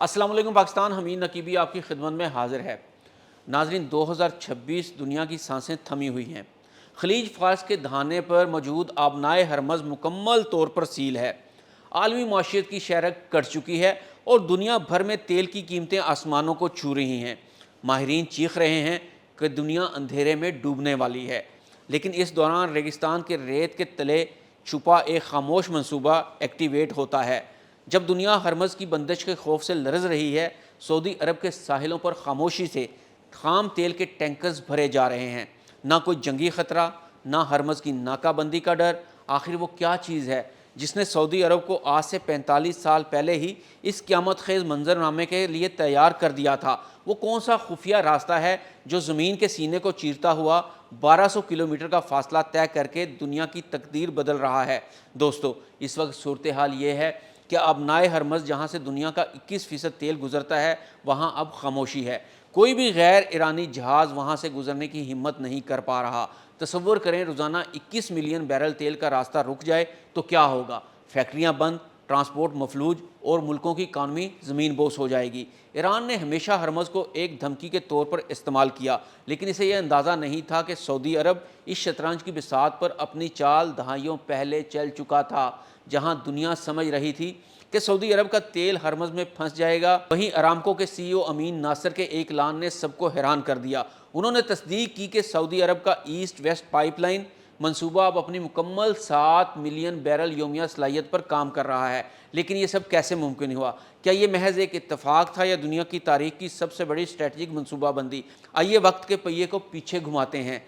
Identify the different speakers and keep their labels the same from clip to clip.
Speaker 1: السلام علیکم پاکستان، حمید نقیبی آپ کی خدمت میں حاضر ہے۔ ناظرین، 2026 دنیا کی سانسیں تھمی ہوئی ہیں۔ خلیج فارس کے دہانے پر موجود آبنائے ہرمز مکمل طور پر سیل ہے۔ عالمی معیشت کی شرح کٹ چکی ہے اور دنیا بھر میں تیل کی قیمتیں آسمانوں کو چھو رہی ہیں۔ ماہرین چیخ رہے ہیں کہ دنیا اندھیرے میں ڈوبنے والی ہے، لیکن اس دوران ریگستان کے ریت کے تلے چھپا ایک خاموش منصوبہ ایکٹیویٹ ہوتا ہے۔ جب دنیا ہرمز کی بندش کے خوف سے لرز رہی ہے، سعودی عرب کے ساحلوں پر خاموشی سے خام تیل کے ٹینکرز بھرے جا رہے ہیں۔ نہ کوئی جنگی خطرہ، نہ ہرمز کی ناکہ بندی کا ڈر۔ آخر وہ کیا چیز ہے جس نے سعودی عرب کو آج سے 45 سال پہلے ہی اس قیامت خیز منظرنامے کے لیے تیار کر دیا تھا؟ وہ کون سا خفیہ راستہ ہے جو زمین کے سینے کو چیرتا ہوا 1200 کلومیٹر کا فاصلہ طے کر کے دنیا کی تقدیر بدل رہا ہے؟ دوستو، اس وقت صورتحال یہ ہے کہ آبنائے ہرمز، جہاں سے دنیا کا 21% تیل گزرتا ہے، وہاں اب خاموشی ہے۔ کوئی بھی غیر ایرانی جہاز وہاں سے گزرنے کی ہمت نہیں کر پا رہا۔ تصور کریں، روزانہ 21 ملین بیرل تیل کا راستہ رک جائے تو کیا ہوگا؟ فیکٹریاں بند، ٹرانسپورٹ مفلوج اور ملکوں کی اکانومی زمین بوس ہو جائے گی۔ ایران نے ہمیشہ ہرمز کو ایک دھمکی کے طور پر استعمال کیا، لیکن اسے یہ اندازہ نہیں تھا کہ سعودی عرب اس شطرنج کی بساط پر اپنی چال دہائیوں پہلے چل چکا تھا۔ جہاں دنیا سمجھ رہی تھی کہ سعودی عرب کا تیل ہرمز میں پھنس جائے گا، وہیں ارامکو کے سی ای او امین ناصر کے ایک اعلان نے سب کو حیران کر دیا۔ انہوں نے تصدیق کی کہ سعودی عرب کا ایسٹ ویسٹ پائپ لائن منصوبہ اب اپنی مکمل 7 ملین بیرل یومیہ صلاحیت پر کام کر رہا ہے۔ لیکن یہ سب کیسے ممکن ہوا؟ کیا یہ محض ایک اتفاق تھا یا دنیا کی تاریخ کی سب سے بڑی اسٹریٹجک منصوبہ بندی؟ آئیے وقت کے پہیے کو پیچھے گھماتے ہیں۔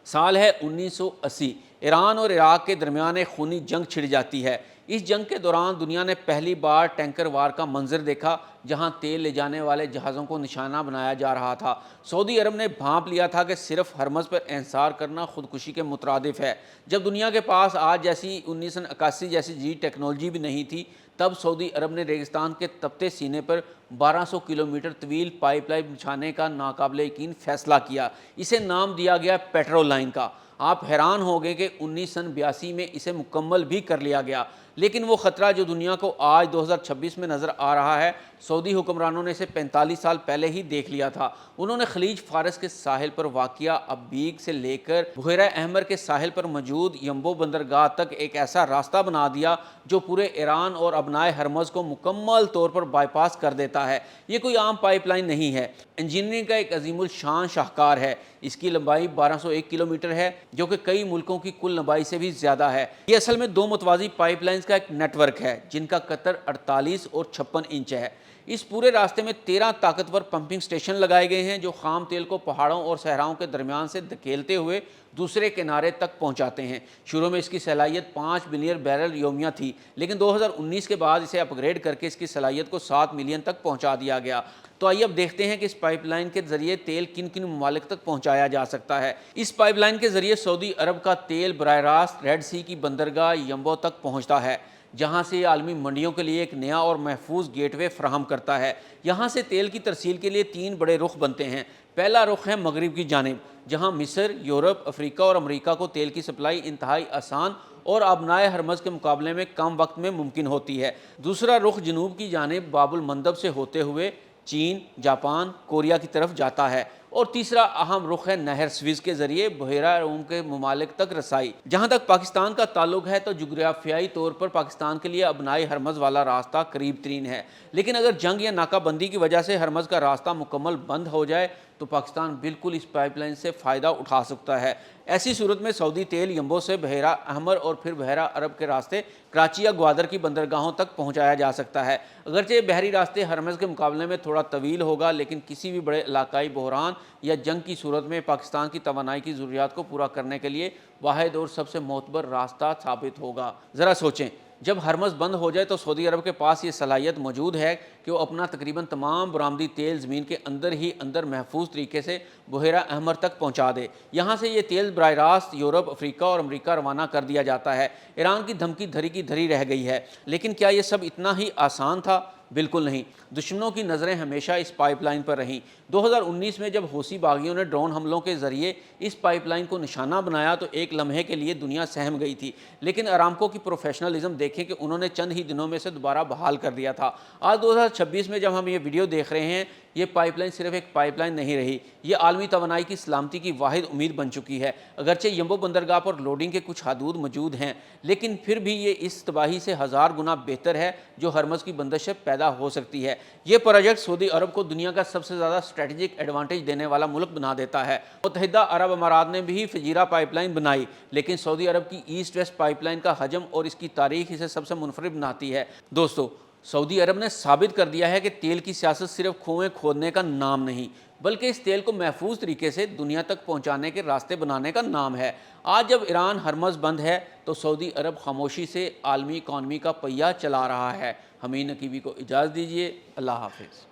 Speaker 1: سال ہے 1980۔ ایران اور عراق کے درمیان ایک خونی جنگ چھڑ جاتی ہے۔ اس جنگ کے دوران دنیا نے پہلی بار ٹینکر وار کا منظر دیکھا، جہاں تیل لے جانے والے جہازوں کو نشانہ بنایا جا رہا تھا۔ سعودی عرب نے بھانپ لیا تھا کہ صرف ہرمز پر انحصار کرنا خودکشی کے مترادف ہے۔ جب دنیا کے پاس آج جیسی 1981 جیسی جدید ٹیکنالوجی بھی نہیں تھی، تب سعودی عرب نے ریگستان کے تپتے سینے پر 1200 کلومیٹر طویل پائپ لائن بچھانے کا ناقابل یقین فیصلہ کیا۔ اسے نام دیا گیا پیٹرو لائن کا۔ آپ حیران ہو گئے کہ 1982 میں اسے مکمل بھی کر لیا گیا، لیکن وہ خطرہ جو دنیا کو آج 2026 میں نظر آ رہا ہے، سعودی حکمرانوں نے اسے 45 سال پہلے ہی دیکھ لیا تھا۔ انہوں نے خلیج فارس کے ساحل پر واقع ابیگ سے لے کر بحیرہ احمر کے ساحل پر موجود ینبو بندرگاہ تک ایک ایسا راستہ بنا دیا جو پورے ایران اور ابنائے ہرمز کو مکمل طور پر بائی پاس کر دیتا ہے۔ یہ کوئی عام پائپ لائن نہیں ہے، انجینئرنگ کا ایک عظیم الشان شاہکار ہے۔ اس کی لمبائی 1201 کلومیٹر ہے، جو کہ کئی ملکوں کی کل لمبائی سے بھی زیادہ ہے۔ یہ اصل میں 2 متوازی پائپ لائنز کا ایک نیٹ ورک ہے، جن کا قطر 48 اور 56 انچ ہے۔ اس پورے راستے میں 13 طاقتور پمپنگ سٹیشن لگائے گئے ہیں، جو خام تیل کو پہاڑوں اور صحراؤں کے درمیان سے دھکیلتے ہوئے دوسرے کنارے تک پہنچاتے ہیں۔ شروع میں اس کی صلاحیت 5 ملین بیرل یومیہ تھی، لیکن 2019 کے بعد اسے اپ گریڈ کر کے اس کی صلاحیت کو 7 ملین تک پہنچا دیا گیا۔ تو آئیے اب دیکھتے ہیں کہ اس پائپ لائن کے ذریعے تیل کن کن ممالک تک پہنچایا جا سکتا ہے۔ اس پائپ لائن کے ذریعے سعودی عرب کا تیل براہ راست ریڈ سی کی بندرگاہ ینبو تک پہنچتا ہے، جہاں سے یہ عالمی منڈیوں کے لیے ایک نیا اور محفوظ گیٹ وے فراہم کرتا ہے۔ یہاں سے تیل کی ترسیل کے لیے 3 بڑے رخ بنتے ہیں۔ پہلا رخ ہے مغرب کی جانب، جہاں مصر، یورپ، افریقہ اور امریکہ کو تیل کی سپلائی انتہائی آسان اور آبنائے ہرمز کے مقابلے میں کم وقت میں ممکن ہوتی ہے۔ دوسرا رخ جنوب کی جانب باب المندب سے ہوتے ہوئے چین، جاپان، کوریا کی طرف جاتا ہے، اور تیسرا اہم رخ ہے نہر سوئز کے ذریعے بحیرہ روم کے ممالک تک رسائی۔ جہاں تک پاکستان کا تعلق ہے تو جغرافیائی طور پر پاکستان کے لیے ابنائے ہرمز والا راستہ قریب ترین ہے، لیکن اگر جنگ یا ناکہ بندی کی وجہ سے ہرمز کا راستہ مکمل بند ہو جائے تو پاکستان بالکل اس پائپ لائن سے فائدہ اٹھا سکتا ہے۔ ایسی صورت میں سعودی تیل ینبو سے بحیرہ احمر اور پھر بحیرہ عرب کے راستے کراچی یا گوادر کی بندرگاہوں تک پہنچایا جا سکتا ہے۔ اگرچہ بحری راستے ہرمز کے مقابلے میں تھوڑا طویل ہوگا، لیکن کسی بھی بڑے علاقائی بحران یا جنگ کی صورت میں پاکستان کی توانائی کی ضروریات کو پورا کرنے کے لیے واحد اور سب سے معتبر راستہ ثابت ہوگا۔ ذرا سوچیں، جب ہرمز بند ہو جائے تو سعودی عرب کے پاس یہ صلاحیت موجود ہے کہ وہ اپنا تقریباً تمام برآمدی تیل زمین کے اندر ہی اندر محفوظ طریقے سے بحیرہ احمر تک پہنچا دے۔ یہاں سے یہ تیل براہ راست یورپ، افریقہ اور امریکہ روانہ کر دیا جاتا ہے۔ ایران کی دھمکی دھری کی دھری رہ گئی ہے، لیکن کیا یہ سب اتنا ہی آسان تھا؟ بالکل نہیں۔ دشمنوں کی نظریں ہمیشہ اس پائپ لائن پر رہیں۔ 2019 میں جب حوثی باغیوں نے ڈرون حملوں کے ذریعے اس پائپ لائن کو نشانہ بنایا تو ایک لمحے کے لیے دنیا سہم گئی تھی، لیکن ارامکو کی پروفیشنلزم دیکھیں کہ انہوں نے چند ہی دنوں میں سے دوبارہ بحال کر دیا تھا۔ آج 2026 میں جب ہم یہ ویڈیو دیکھ رہے ہیں، یہ پائپ لائن صرف ایک پائپ لائن نہیں رہی، یہ عالمی توانائی کی سلامتی کی واحد امید بن چکی ہے۔ اگرچہ یمبو بندرگاہ پر لوڈنگ کے کچھ حدود موجود ہیں، لیکن پھر بھی یہ اس تباہی سے 1000 گنا بہتر ہے جو ہرمز کی بندش سے پیدا ہو سکتی ہے۔ یہ پروجیکٹ سعودی عرب کو دنیا کا سب سے زیادہ اسٹریٹجک ایڈوانٹیج دینے والا ملک بنا دیتا ہے۔ متحدہ عرب امارات نے بھی فجیرہ پائپ لائن بنائی، لیکن سعودی عرب کی ایسٹ ویسٹ پائپ لائن کا حجم اور اس کی تاریخ اسے سب سے منفرد بناتی ہے۔ دوستو، سعودی عرب نے ثابت کر دیا ہے کہ تیل کی سیاست صرف کنویں کھودنے کا نام نہیں، بلکہ اس تیل کو محفوظ طریقے سے دنیا تک پہنچانے کے راستے بنانے کا نام ہے۔ آج جب ایران ہرمز بند ہے تو سعودی عرب خاموشی سے عالمی اکانومی کا پہیہ چلا رہا ہے۔ حمید نقیبی کو اجازت دیجیے۔ اللہ حافظ۔